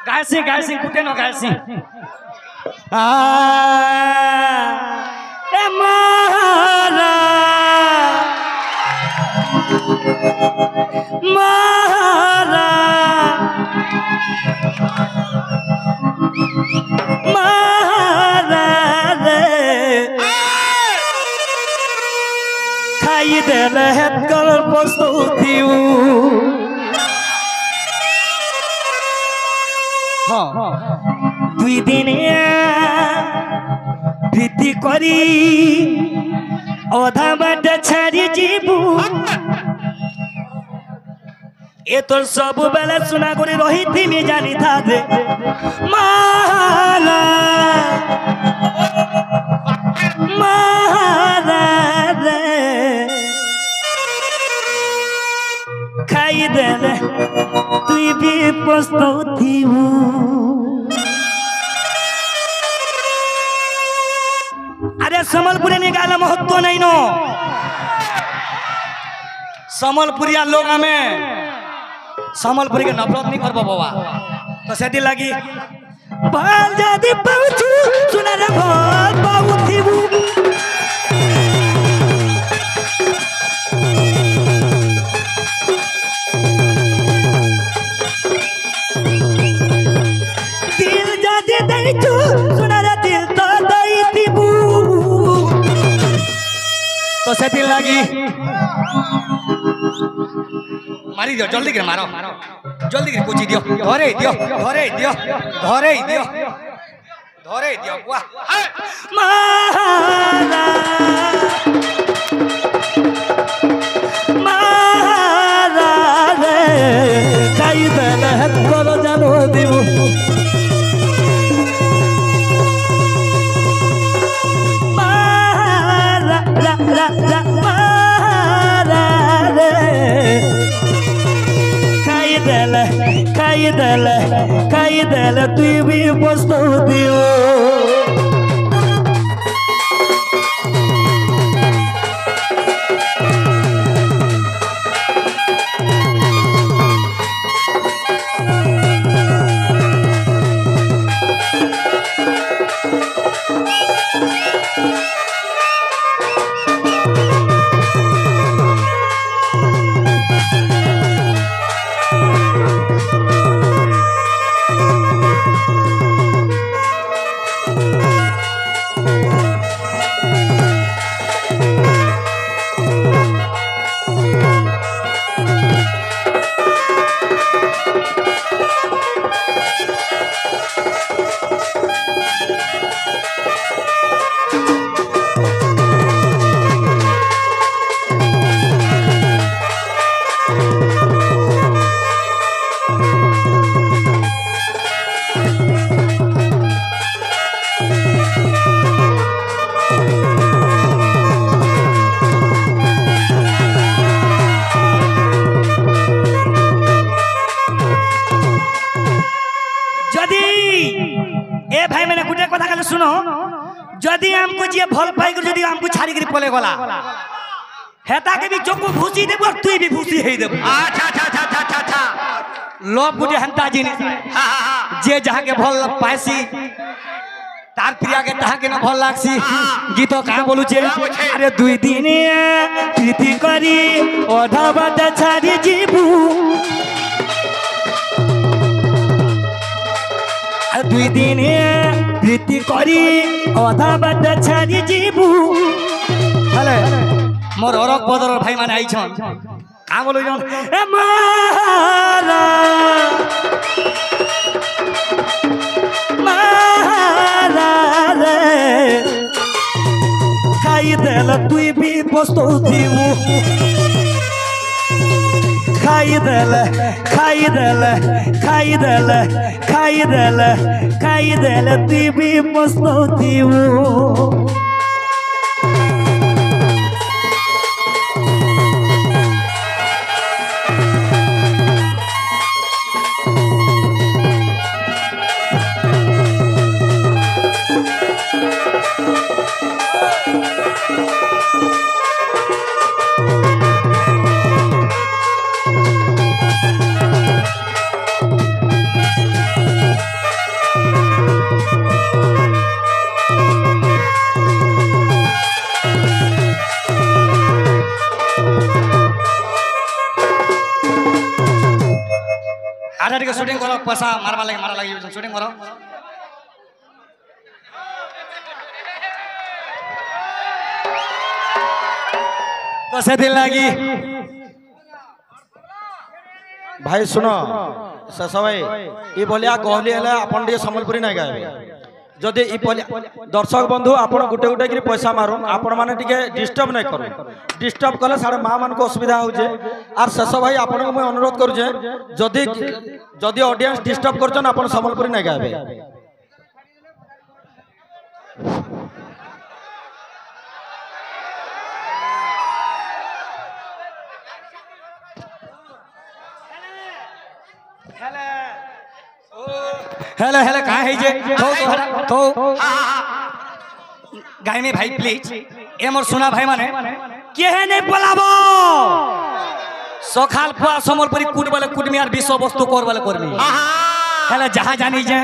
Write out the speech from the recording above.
गायसी कुटे न गायसी ए मारा मारा मारा रे खाई देले हेत कर प्रस्तुतिउ दुई दिन प्रीति करी अधा बाट छाड़ी जीबू ए तोर सब बेले सुना कर रही थी मैं जानी था रे मारा मारा रे खाई देले तुई भी पछताउथी अरे समलपुरी निकाला महत्व नहीं नो समलपुरिया लोग हमें समलपुरी के नफरत नहीं करबो बाबा तो सेदी लगी बाल जादी पहुंचू सुना रे बाल पाउथीबू दिल जादी दैचू सुना रे दिल तो दैतीबू तो सेदी लगी मारी दियो जल्दी कर मारो जल्दी कर कुची दियो धरे दियो धरे दियो धरे दियो धरे दियो वाह मारा मारा रे काई बेले करो जानो दिबू मारा रा रा रा मारा रे खाई देले तू भी पछताउथिबू सुनो जदि हमको जे भल पाई जदि हमको छाड़ी कर पले गला हेता के भी चोको भूसी देबो और तुई भी भूसी हेई देबो अच्छा अच्छा अच्छा अच्छा अच्छा लोग गुटे हंता जी जे जहां के भल पाइसी तार प्रिया के तहां के न भल लागसी गीत का बोलू छे अरे दुई दिन प्रीति करी ओधा बात छाड़ी जीबू दुई दिन प्रीति करी अधा बाट छाड़ी जीबू हेले मोर अरक बदर भाई माने आइछन का बोलु जन ए मारा मारा रे खाई देले तुई भी पछताउथिबू खाई देले खाई देले खाई देले खाई देले खाई देले तू भी पछताउथिबू শুটিং কর পয়সা মারবা লাগে মারা লাগি শুটিং কর তো সেদিন লাগি भाई सुनो शेष भाई ये भलिया गहली है आपन टे संबलपुरी नहीं गाए जदि दर्शक बंधु आपड़ गोटे गोटे कि पैसा मारुन आपण मैंने टे डिस्टर्ब नहीं करूँ डिस्टर्ब कले साढ़े माँ मान को असुविधा हो शेष भाई आपन को मुझे अनुरोध करुचे जदि जदि ऑडियंस डिस्टर्ब कर संबलपुरी नहीं गाए हेलो हेलो कहाँ है जे तो गाय में भाई प्लीज ए मोर सुना भाई माने केहे नहीं बोलाबो सखाल पुआ समलपुरी कूट वाले कूट में यार विश्व वस्तु कर वाले करबी हेलो जहाँ जानी जे